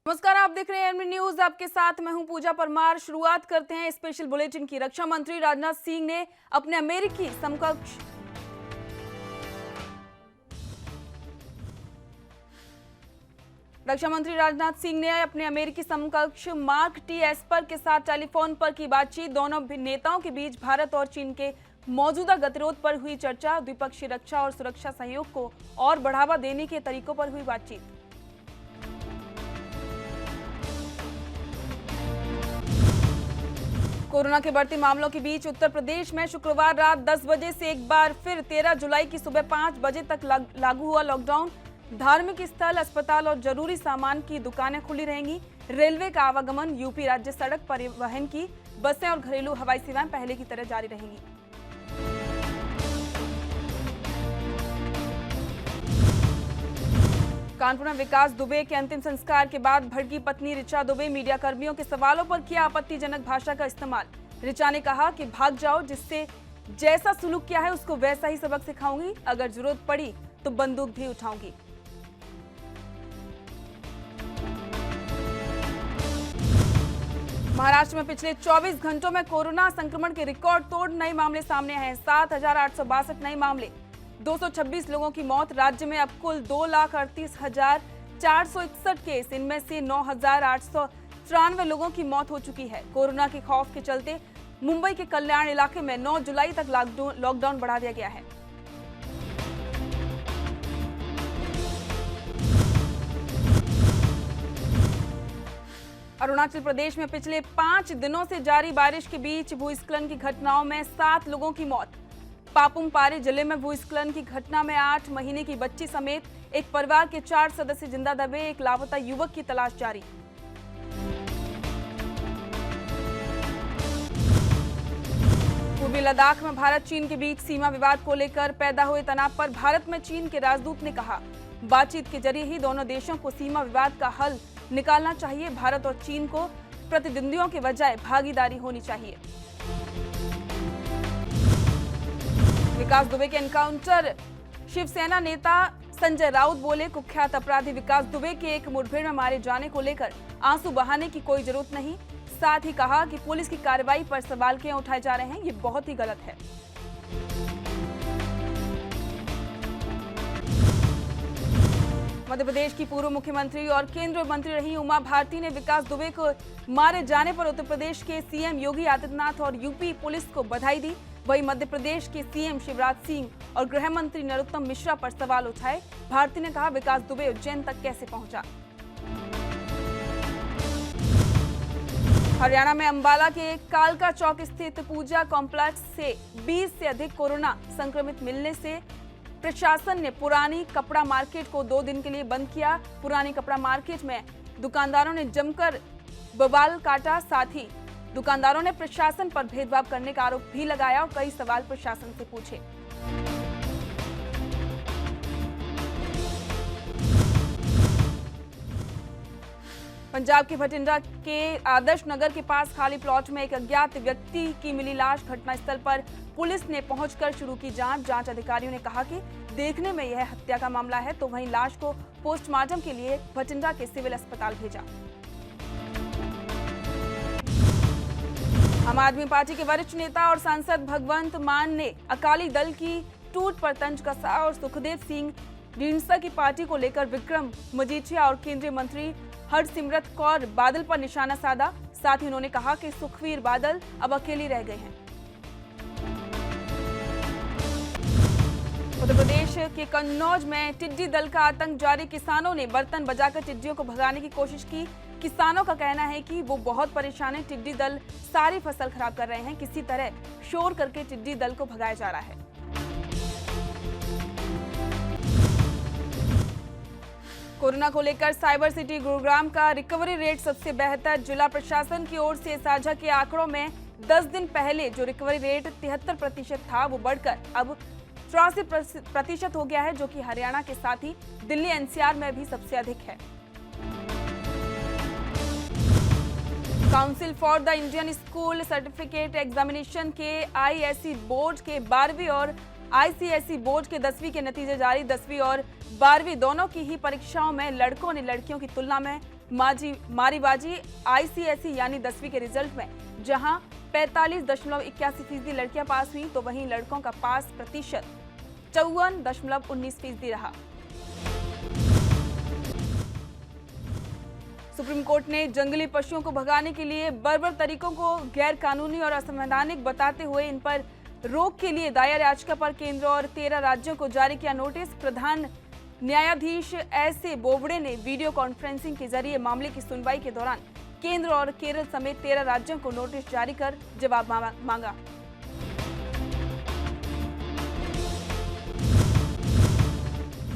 नमस्कार, आप देख रहे हैं एमडी न्यूज। आपके साथ मैं हूं पूजा परमार। शुरुआत करते हैं स्पेशल बुलेटिन की। रक्षा मंत्री राजनाथ सिंह ने अपने अमेरिकी समकक्ष मार्क टी एस्पर के साथ टेलीफोन पर की बातचीत। दोनों नेताओं के बीच भारत और चीन के मौजूदा गतिरोध पर हुई चर्चा। द्विपक्षीय रक्षा और सुरक्षा सहयोग को और बढ़ावा देने के तरीकों पर हुई बातचीत। कोरोना के बढ़ते मामलों के बीच उत्तर प्रदेश में शुक्रवार रात 10 बजे से एक बार फिर 13 जुलाई की सुबह 5 बजे तक लागू हुआ लॉकडाउन। धार्मिक स्थल, अस्पताल और जरूरी सामान की दुकानें खुली रहेंगी। रेलवे का आवागमन, यूपी राज्य सड़क परिवहन की बसें और घरेलू हवाई सेवाएं पहले की तरह जारी रहेंगी। कानपुर में विकास दुबे के अंतिम संस्कार के बाद भड़की पत्नी ऋचा दुबे। मीडिया कर्मियों के सवालों पर किया आपत्तिजनक भाषा का इस्तेमाल। ऋचा ने कहा कि भाग जाओ, जिससे जैसा सुलूक किया है उसको वैसा ही सबक सिखाऊंगी। अगर जरूरत पड़ी तो बंदूक भी उठाऊंगी। महाराष्ट्र में पिछले 24 घंटों में कोरोना संक्रमण के रिकॉर्ड तोड़ नए मामले सामने आए हैं। 7,862 नए मामले, 226 लोगों की मौत। राज्य में अब कुल 2,38,461 केस, इनमें से 9,893 लोगों की मौत हो चुकी है। कोरोना के खौफ के चलते मुंबई के कल्याण इलाके में 9 जुलाई तक लॉकडाउन बढ़ा दिया गया है। अरुणाचल प्रदेश में पिछले 5 दिनों से जारी बारिश के बीच भूस्खलन की घटनाओं में 7 लोगों की मौत। पापुम पारे जिले में भूस्खलन की घटना में 8 महीने की बच्ची समेत एक परिवार के 4 सदस्य जिंदा दबे। एक लापता युवक की तलाश जारी। पूर्वी लद्दाख में भारत चीन के बीच सीमा विवाद को लेकर पैदा हुए तनाव पर भारत में चीन के राजदूत ने कहा, बातचीत के जरिए ही दोनों देशों को सीमा विवाद का हल निकालना चाहिए। भारत और चीन को प्रतिद्वंदियों के बजाय भागीदारी होनी चाहिए। विकास दुबे के एनकाउंटर, शिवसेना नेता संजय राउत बोले, कुख्यात अपराधी विकास दुबे के एक मुठभेड़ में मारे जाने को लेकर आंसू बहाने की कोई जरूरत नहीं। साथ ही कहा कि पुलिस की कार्रवाई पर सवाल क्यों उठाए जा रहे हैं, ये बहुत ही गलत है। मध्य प्रदेश की पूर्व मुख्यमंत्री और केंद्रीय मंत्री रही उमा भारती ने विकास दुबे को मारे जाने पर उत्तर प्रदेश के सीएम योगी आदित्यनाथ और यूपी पुलिस को बधाई दी। वहीं मध्य प्रदेश के सीएम शिवराज सिंह और गृह मंत्री नरोत्तम मिश्रा पर सवाल उठाए। भारती ने कहा, विकास दुबे उज्जैन तक कैसे पहुंचा। हरियाणा में अंबाला के कालका चौक स्थित पूजा कॉम्प्लेक्स से 20 से अधिक कोरोना संक्रमित मिलने से प्रशासन ने पुरानी कपड़ा मार्केट को 2 दिन के लिए बंद किया। पुरानी कपड़ा मार्केट में दुकानदारों ने जमकर बवाल काटा। साथ ही दुकानदारों ने प्रशासन पर भेदभाव करने का आरोप भी लगाया और कई सवाल प्रशासन से पूछे। पंजाब के भटिंडा के आदर्श नगर के पास खाली प्लॉट में एक अज्ञात व्यक्ति की मिली लाश। घटनास्थल पर पुलिस ने पहुंचकर शुरू की जांच अधिकारियों ने कहा कि देखने में यह हत्या का मामला है, तो वहीं लाश को पोस्टमार्टम के लिए भटिंडा के सिविल अस्पताल भेजा। आम आदमी पार्टी के वरिष्ठ नेता और सांसद भगवंत मान ने अकाली दल की टूट पर तंज कसा और सुखदेव सिंह ढींढसा की पार्टी को लेकर विक्रम मजीठिया और केंद्रीय मंत्री हरसिमरत कौर बादल पर निशाना साधा। साथ ही उन्होंने कहा कि सुखबीर बादल अब अकेली रह गए हैं। उत्तर प्रदेश के कन्नौज में टिड्डी दल का आतंक जारी। किसानों ने बर्तन बजाकर टिड्डियों को भगाने की कोशिश की। किसानों का कहना है कि वो बहुत परेशान है। टिड्डी दल सारी फसल खराब कर रहे हैं। किसी तरह शोर करके टिड्डी दल को भगाया जा रहा है। कोरोना को लेकर साइबर सिटी गुरुग्राम का रिकवरी रेट सबसे बेहतर। जिला प्रशासन की ओर से साझा किए आंकड़ों में 10 दिन पहले जो रिकवरी रेट 73% था, वो बढ़कर अब 84% हो गया है, जो कि हरियाणा के साथ ही दिल्ली एनसीआर में भी सबसे अधिक है। Council for the Indian school certificate examination के आईएससी बोर्ड के 12वीं और आईसीएसई बोर्ड के 10वीं के नतीजे जारी। 10वीं और 12वीं दोनों की ही परीक्षाओं में लड़कों ने लड़कियों की तुलना में मारीबाजी आईसीएसई यानी 10वीं के रिजल्ट में जहां 45.81% लड़कियां पास हुई तो वहीं लड़कों का पास प्रतिशत 54.19% रहा। सुप्रीम कोर्ट ने जंगली पशुओं को भगाने के लिए बर्बर तरीकों को गैर कानूनी और असंवैधानिक बताते हुए इन पर रोक के लिए दायर याचिका पर केंद्र और 13 राज्यों को जारी किया नोटिस। प्रधान न्यायाधीश एस.ए. बोबड़े ने वीडियो कॉन्फ्रेंसिंग के जरिए मामले की सुनवाई के दौरान केंद्र और केरल समेत 13 राज्यों को नोटिस जारी कर जवाब मांगा।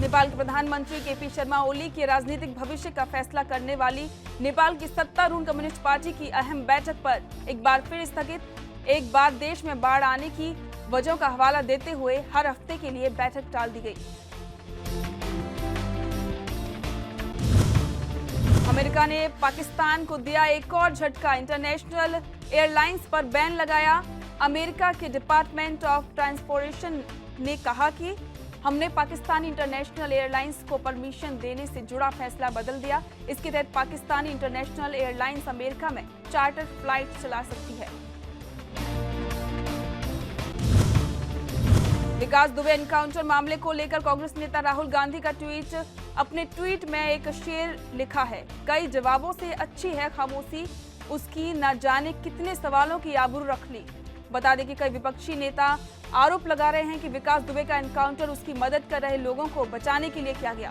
नेपाल के प्रधानमंत्री केपी शर्मा ओली के राजनीतिक भविष्य का फैसला करने वाली नेपाल की सत्तारूढ़ कम्युनिस्ट पार्टी की अहम बैठक पर एक बार फिर स्थगित। एक बार देश में बाढ़ आने की वजहों का हवाला देते हुए हर हफ्ते के लिए बैठक टाल दी गई। अमेरिका ने पाकिस्तान को दिया एक और झटका, इंटरनेशनल एयरलाइंस पर बैन लगाया। अमेरिका के डिपार्टमेंट ऑफ ट्रांसपोर्टेशन ने कहा कि हमने पाकिस्तानी इंटरनेशनल एयरलाइंस को परमिशन देने से जुड़ा फैसला बदल दिया। इसके तहत पाकिस्तानी इंटरनेशनल एयरलाइंस अमेरिका में चार्टर फ्लाइट चला सकती है। विकास दुबे एनकाउंटर मामले को लेकर कांग्रेस नेता राहुल गांधी का ट्वीट। अपने ट्वीट में एक शेर लिखा है, कई जवाबों से अच्छी है खामोशी, उसकी न जाने कितने सवालों की आबरू रख ली। बता दें कि कई विपक्षी नेता आरोप लगा रहे हैं कि विकास दुबे का एनकाउंटर उसकी मदद कर रहे लोगों को बचाने के लिए किया गया।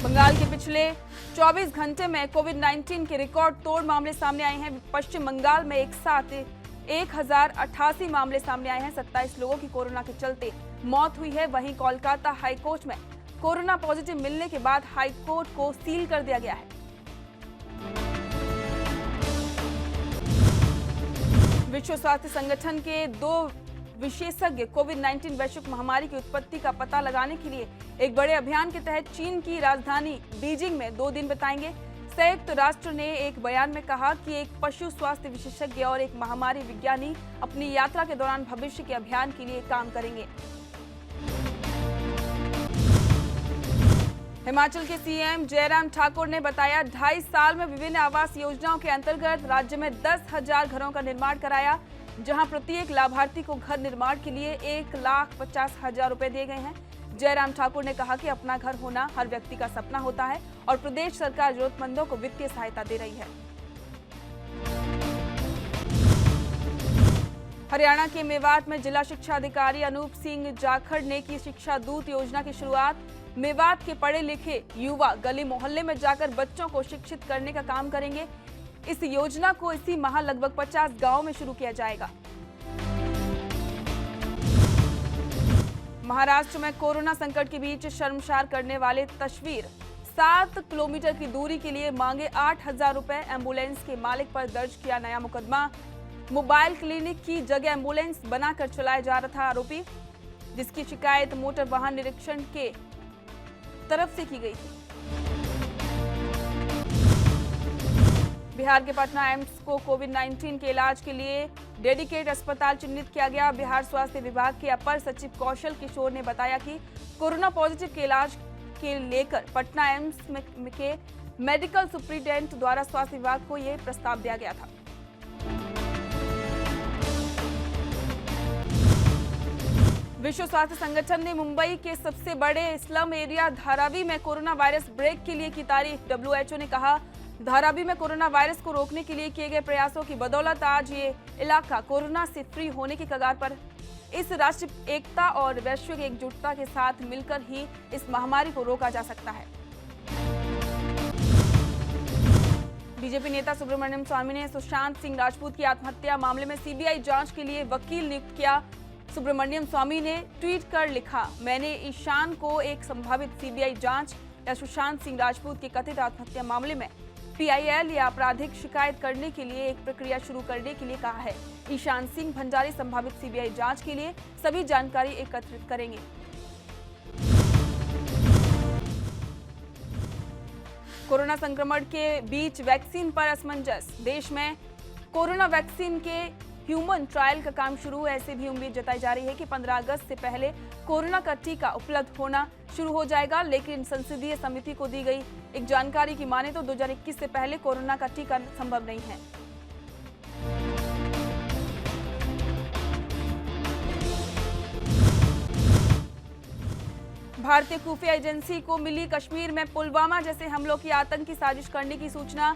बंगाल के पिछले 24 घंटे में कोविड-19 के रिकॉर्ड तोड़ मामले सामने आए हैं। पश्चिम बंगाल में एक साथ 1088 मामले सामने आए हैं। 27 लोगों की कोरोना के चलते मौत हुई है। वहीं कोलकाता हाईकोर्ट में कोरोना पॉजिटिव मिलने के बाद हाईकोर्ट को सील कर दिया गया है। विश्व स्वास्थ्य संगठन के 2 विशेषज्ञ कोविड-19 वैश्विक महामारी की उत्पत्ति का पता लगाने के लिए एक बड़े अभियान के तहत चीन की राजधानी बीजिंग में 2 दिन बिताएंगे। संयुक्त राष्ट्र ने एक बयान में कहा कि एक पशु स्वास्थ्य विशेषज्ञ और एक महामारी विज्ञानी अपनी यात्रा के दौरान भविष्य के अभियान के लिए काम करेंगे। हिमाचल के सीएम जयराम ठाकुर ने बताया, 2.5 साल में विभिन्न आवास योजनाओं के अंतर्गत राज्य में 10,000 घरों का निर्माण कराया, जहां प्रत्येक लाभार्थी को घर निर्माण के लिए 1,50,000 रुपए दिए गए हैं। जयराम ठाकुर ने कहा कि अपना घर होना हर व्यक्ति का सपना होता है और प्रदेश सरकार जरूरतमंदों को वित्तीय सहायता दे रही है। हरियाणा के मेवात में जिला शिक्षा अधिकारी अनूप सिंह जाखड़ ने की शिक्षा दूत योजना की शुरुआत। मेवात के पढ़े लिखे युवा गली मोहल्ले में जाकर बच्चों को शिक्षित करने का काम करेंगे। इस योजना को इसी माह लगभग 50 गांवों में शुरू किया जाएगा। महाराष्ट्र में कोरोना संकट के बीच शर्मसार करने वाले तस्वीर 7 किलोमीटर की दूरी के लिए मांगे 8,000 रुपए। एम्बुलेंस के मालिक पर दर्ज किया नया मुकदमा। मोबाइल क्लिनिक की जगह एम्बुलेंस बनाकर चलाया जा रहा था आरोपी, जिसकी शिकायत मोटर वाहन निरीक्षण के तरफ से की गई थी। बिहार के पटना एम्स को कोविड-19 के इलाज के लिए डेडिकेट अस्पताल चिन्हित किया गया। बिहार स्वास्थ्य विभाग के अपर सचिव कौशल किशोर ने बताया कि कोरोना पॉजिटिव के इलाज के लेकर पटना एम्स के मेडिकल सुप्रिंटेंडेंट द्वारा स्वास्थ्य विभाग को यह प्रस्ताव दिया गया था। विश्व स्वास्थ्य संगठन ने मुंबई के सबसे बड़े स्लम एरिया धारावी में कोरोना वायरस ब्रेक के लिए की तारीफ। WHO ने कहा, धारावी में कोरोना वायरस को रोकने के लिए किए गए प्रयासों की बदौलत आज ये इलाका कोरोना से फ्री होने की कगार पर। इस राष्ट्रीय एकता और वैश्विक एकजुटता के साथ मिलकर ही इस महामारी को रोका जा सकता है। बीजेपी नेता सुब्रमण्यम स्वामी ने सुशांत सिंह राजपूत की आत्महत्या मामले में सीबीआई जांच के लिए वकील नियुक्त किया। सुब्रमण्यम स्वामी ने ट्वीट कर लिखा, मैंने ईशान को एक संभावित सीबीआई जांच या सुशांत सिंह राजपूत की कथित आत्महत्या मामले में PIL या आपराधिक शिकायत करने के लिए एक प्रक्रिया शुरू करने के लिए कहा है। ईशान सिंह भंडारी संभावित सीबीआई जांच के लिए सभी जानकारी एकत्रित करेंगे। कोरोना संक्रमण के बीच वैक्सीन पर असमंजस। देश में कोरोना वैक्सीन के ह्यूमन ट्रायल का काम शुरू है। ऐसे भी उम्मीद जताई जा रही है कि 15 अगस्त से पहले कोरोना का टीका उपलब्ध होना शुरू हो जाएगा। लेकिन संसदीय समिति को दी गई एक जानकारी की माने तो 2021 से पहले कोरोना का टीका संभव नहीं है। भारतीय खुफिया एजेंसी को मिली कश्मीर में पुलवामा जैसे हमलों की आतंकी साजिश करने की सूचना।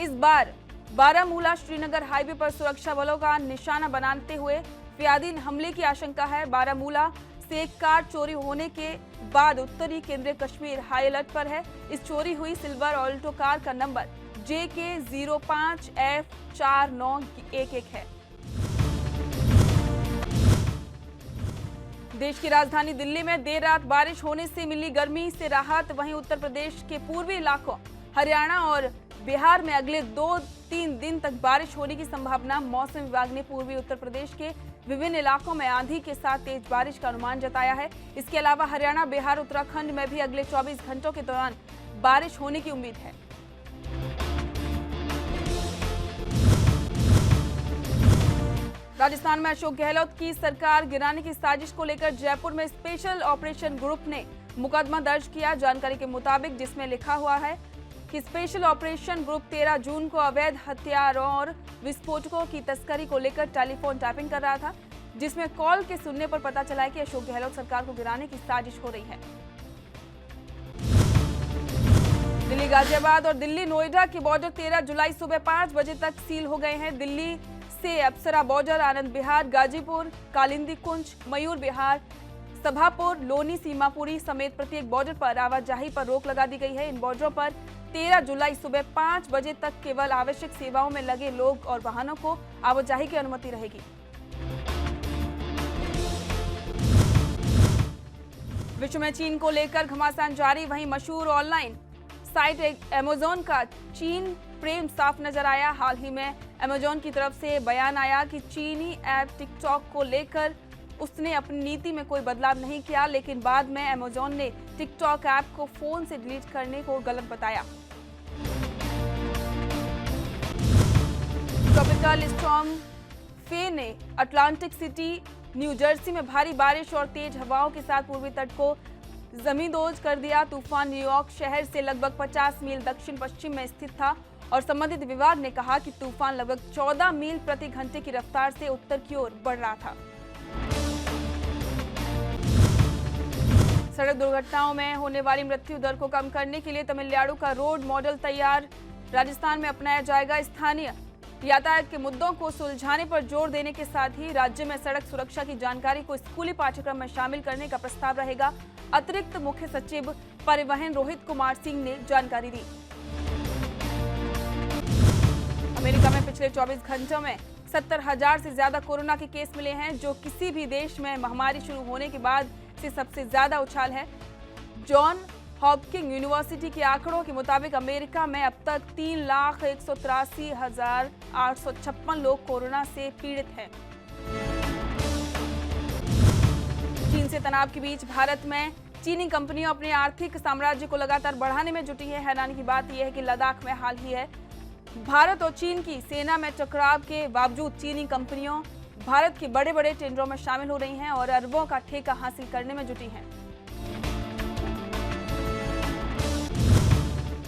इस बार बारामूला श्रीनगर हाईवे पर सुरक्षा बलों का निशाना बनाते हुए फियादीन हमले की आशंका है। बारामूला से एक कार चोरी होने के बाद उत्तरी केंद्रीय कश्मीर हाई अलर्ट पर है। इस चोरी हुई सिल्वर ऑल्टो कार का नंबर JK05F4911 है। देश की राजधानी दिल्ली में देर रात बारिश होने से मिली गर्मी से राहत। वहीं उत्तर प्रदेश के पूर्वी इलाकों हरियाणा और बिहार में अगले 2-3 दिन तक बारिश होने की संभावना। मौसम विभाग ने पूर्वी उत्तर प्रदेश के विभिन्न इलाकों में आंधी के साथ तेज बारिश का अनुमान जताया है। इसके अलावा हरियाणा, बिहार, उत्तराखंड में भी अगले 24 घंटों के दौरान बारिश होने की उम्मीद है। राजस्थान में अशोक गहलोत की सरकार गिराने की साजिश को लेकर जयपुर में स्पेशल ऑपरेशन ग्रुप ने मुकदमा दर्ज किया। जानकारी के मुताबिक जिसमें लिखा हुआ है कि स्पेशल ऑपरेशन ग्रुप 13 जून को अवैध हथियारों और विस्फोटकों की तस्करी को लेकर टेलीफोन टैपिंग कर रहा था, जिसमें कॉल के सुनने पर पता चला है कि अशोक गहलोत सरकार को गिराने की साजिश हो रही है। दिल्ली गाजियाबाद और दिल्ली नोएडा के बॉर्डर 13 जुलाई सुबह 5 बजे तक सील हो गए हैं। दिल्ली से अप्सरा बॉर्डर, आनंद विहार, गाजीपुर, कालिंदी कुंज, मयूर विहार, सभापुर, लोनी, सीमापुरी समेत प्रत्येक बॉर्डर पर आवाजाही पर रोक लगा दी गई है। इन बॉर्डरों पर 13 जुलाई सुबह 5 बजे तक केवल आवश्यक सेवाओं में लगे लोग और वाहनों को आवाजाही की अनुमति रहेगी। विश्व में चीन को लेकर घमासान जारी। वहीं मशहूर ऑनलाइन साइट अमेज़न का चीन प्रेम साफ नजर आया। हाल ही में अमेज़न की तरफ से बयान आया कि चीनी ऐप टिकटॉक को लेकर उसने अपनी नीति में कोई बदलाव नहीं किया, लेकिन बाद में अमेज़न ने टिकटॉक ऐप को फोन से डिलीट करने को गलत बताया। ट्रॉपिकल स्टॉर्म फे ने अटलांटिक सिटी न्यू जर्सी में भारी बारिश और तेज हवाओं के साथ पूर्वी तट को जमींदोज कर दिया। तूफान न्यूयॉर्क शहर से लगभग 50 मील दक्षिण पश्चिम में स्थित था और संबंधित विभाग ने कहा कि तूफान लगभग 14 मील प्रति घंटे की रफ्तार से उत्तर की ओर बढ़ रहा था। सड़क दुर्घटनाओं में होने वाली मृत्यु दर को कम करने के लिए तमिलनाडु का रोड मॉडल तैयार। राजस्थान में अपनाया जाएगा। स्थानीय यातायात के मुद्दों को सुलझाने पर जोर देने के साथ ही राज्य में सड़क सुरक्षा की जानकारी को स्कूली पाठ्यक्रम में शामिल करने का प्रस्ताव रहेगा। अतिरिक्त मुख्य सचिव परिवहन रोहित कुमार सिंह ने जानकारी दी। अमेरिका में पिछले 24 घंटों में 70,000 से ज्यादा कोरोना के केस मिले हैं, जो किसी भी देश में महामारी शुरू होने के बाद से सबसे ज्यादा उछाल है। जॉन हॉपकिंस यूनिवर्सिटी के आंकड़ों के मुताबिक अमेरिका में अब तक 3,183,856 लोग कोरोना से पीड़ित हैं। चीन से तनाव के बीच भारत में चीनी कंपनियां अपने आर्थिक साम्राज्य को लगातार बढ़ाने में जुटी है। हैरानी की बात यह है कि लद्दाख में हाल ही है भारत और चीन की सेना में टकराव के बावजूद चीनी कंपनियों भारत के बड़े बड़े टेंडरों में शामिल हो रही हैं और अरबों का ठेका हासिल करने में जुटी हैं।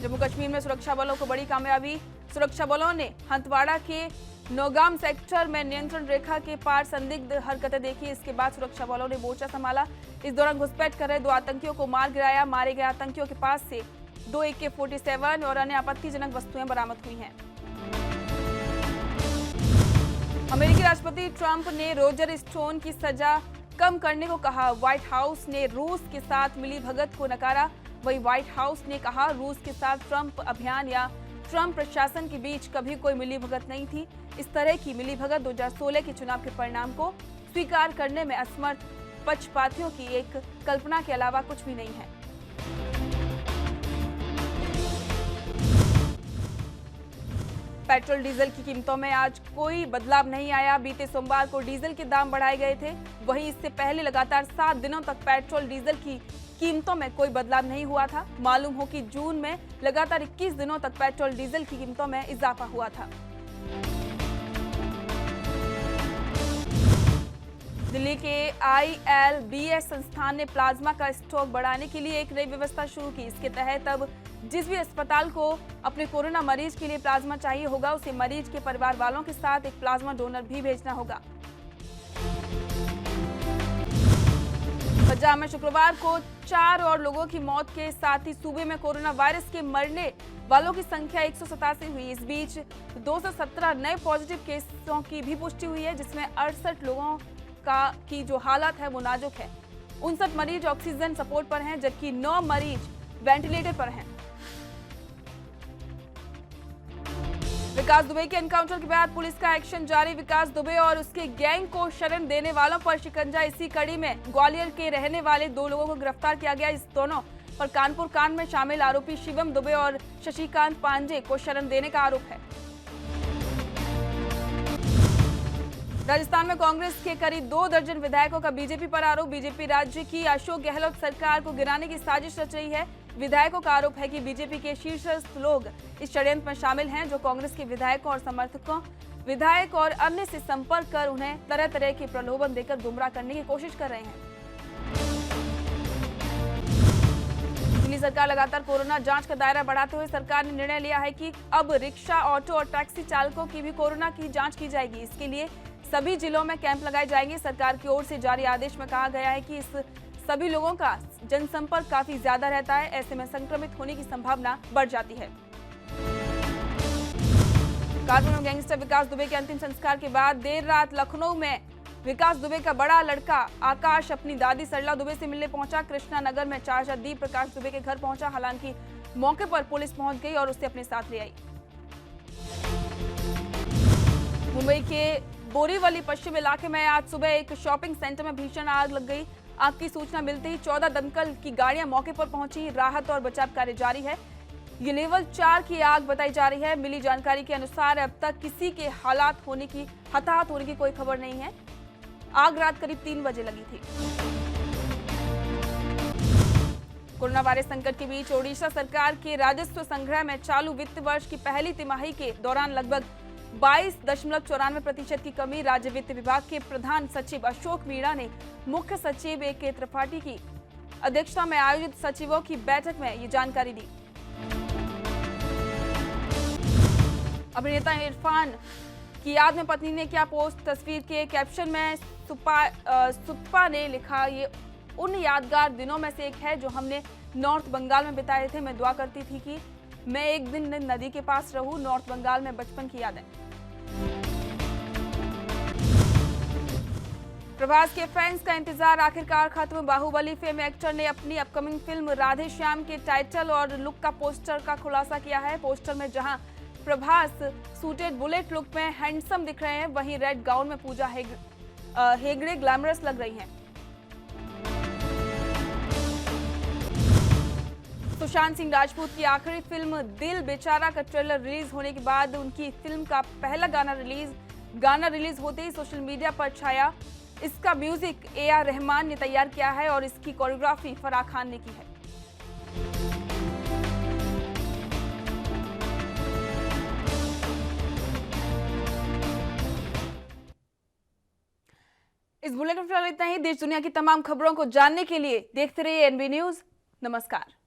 जम्मू कश्मीर में सुरक्षा बलों को बड़ी कामयाबी। सुरक्षा बलों ने हंतवाड़ा के नौगाम सेक्टर में नियंत्रण रेखा के पार संदिग्ध हरकतें देखी। इसके बाद सुरक्षा बलों ने मोर्चा संभाला। इस दौरान घुसपैठ कर रहे 2 आतंकियों को मार गिराया। मारे गए आतंकियों के पास से 2 AK-47 और अन्य आपत्तिजनक वस्तुएं बरामद हुई हैं। अमेरिकी राष्ट्रपति ट्रंप ने रोजर स्टोन की सजा कम करने को कहा। व्हाइट हाउस ने रूस के साथ मिलीभगत को नकारा। वहीं व्हाइट हाउस ने कहा रूस के साथ ट्रंप अभियान या ट्रंप प्रशासन के बीच कभी कोई मिलीभगत नहीं थी। इस तरह की मिलीभगत 2016 के चुनाव के परिणाम को स्वीकार करने में असमर्थ पक्षपातियों की एक कल्पना के अलावा कुछ भी नहीं है। पेट्रोल डीजल की कीमतों में आज कोई बदलाव नहीं आया। बीते सोमवार को डीजल के दाम बढ़ाए गए थे। वहीं इससे पहले लगातार 7 दिनों तक पेट्रोल डीजल की कीमतों में कोई बदलाव नहीं हुआ था। मालूम हो कि जून में लगातार 21 दिनों तक पेट्रोल डीजल की कीमतों में इजाफा हुआ था। दिल्ली के ILBS संस्थान ने प्लाज्मा का स्टॉक बढ़ाने के लिए एक नई व्यवस्था शुरू की। इसके तहत अब जिस भी अस्पताल को अपने कोरोना मरीज के लिए प्लाज्मा चाहिए होगा, उसे मरीज के परिवार वालों के साथ एक प्लाज्मा डोनर भी भेजना होगा। पंजाब में शुक्रवार को 4 और लोगों की मौत के साथ ही सूबे में कोरोना वायरस के मरने वालों की संख्या 187 हुई। इस बीच 217 नए पॉजिटिव केसों की भी पुष्टि हुई है, जिसमें 68 लोगों की जो हालत है वो नाजुक है। 59 मरीज ऑक्सीजन सपोर्ट पर हैं, जबकि 9 मरीज वेंटिलेटर पर हैं। विकास दुबे के एनकाउंटर के बाद पुलिस का एक्शन जारी। विकास दुबे और उसके गैंग को शरण देने वालों पर शिकंजा। इसी कड़ी में ग्वालियर के रहने वाले 2 लोगों को गिरफ्तार किया गया। इस दोनों पर कानपुर कांड में शामिल आरोपी शिवम दुबे और शशिकांत पांजे को शरण देने का आरोप है। राजस्थान में कांग्रेस के करीब 2 दर्जन विधायकों का बीजेपी पर आरोप। बीजेपी राज्य की अशोक गहलोत सरकार को गिराने की साजिश रच रही है। विधायकों का आरोप है कि बीजेपी के शीर्षस्थ लोग इस षड्यंत्र में शामिल हैं, जो कांग्रेस के विधायकों और समर्थकों, विधायक और अन्य से संपर्क कर उन्हें तरह तरह के प्रलोभन देकर गुमराह करने की कोशिश कर रहे हैं। दिल्ली सरकार लगातार कोरोना जांच का दायरा बढ़ाते हुए सरकार ने निर्णय लिया है कि अब रिक्शा, ऑटो और टैक्सी चालकों की भी कोरोना की जांच की जाएगी। इसके लिए सभी जिलों में कैंप लगाए जाएंगे। सरकार की ओर से जारी आदेश में कहा गया है कि इस सभी लोगों का जनसंपर्क काफी ज्यादा रहता है, ऐसे में संक्रमित होने की संभावना बढ़ जाती है। कानपुर में गैंगस्टर विकास दुबे के अंतिम संस्कार के बाद देर रात लखनऊ में विकास दुबे का बड़ा लड़का आकाश अपनी दादी सरला दुबे से मिलने पहुंचा। कृष्णा नगर में चाचा दीप प्रकाश दुबे के घर पहुंचा। हालांकि मौके पर पुलिस पहुंच गई और उसे अपने साथ ले आई। मुंबई के बोरीवली पश्चिम इलाके में आज सुबह एक शॉपिंग सेंटर में भीषण आग लग गई। आग की सूचना मिलते ही 14 दमकल की गाड़ियां मौके पर पहुंची। राहत और बचाव कार्य जारी है। ये लेवल 4 की आग बताई जा रही है। मिली जानकारी के अनुसार अब तक किसी के हताहत होने की कोई खबर नहीं है। आग रात करीब 3 बजे लगी थी। कोरोना वायरस संकट के बीच ओडिशा सरकार के राजस्व संग्रह में चालू वित्त वर्ष की पहली तिमाही के दौरान लगभग 22.94% की कमी। राज्य वित्त विभाग के प्रधान सचिव अशोक मीणा ने मुख्य सचिव A.K. त्रिपाठी की अध्यक्षता में आयोजित सचिवों की बैठक में ये जानकारी दी। अभिनेता इरफान की याद में पत्नी ने किया पोस्ट। तस्वीर के कैप्शन में सुप्पा ने लिखा, ये उन यादगार दिनों में से एक है जो हमने नॉर्थ बंगाल में बिताए थे। मैं दुआ करती थी कि मैं एक दिन नदी के पास रहूं। नॉर्थ बंगाल में बचपन की यादें। प्रभास के फैंस का इंतजार आखिरकार खत्म। बाहुबली फेम एक्टर ने अपनी अपकमिंग फिल्म राधे श्याम के टाइटल और लुक का पोस्टर का खुलासा किया है। पोस्टर में जहां प्रभास सूटेड बुलेट लुक में हैंडसम दिख रहे हैं, वहीं रेड गाउन में पूजा हेगड़े ग्लैमरस लग रही हैं। सुशांत सिंह राजपूत की आखिरी फिल्म दिल बेचारा का ट्रेलर रिलीज होने के बाद उनकी फिल्म का पहला गाना रिलीज होते ही सोशल मीडिया पर छाया। इसका म्यूजिक A.R. रहमान ने तैयार किया है और इसकी कोरियोग्राफी फराह खान ने की है। इस बुलेटिन में फिलहाल इतना ही। देश दुनिया की तमाम खबरों को जानने के लिए देखते रहिए NV न्यूज। नमस्कार।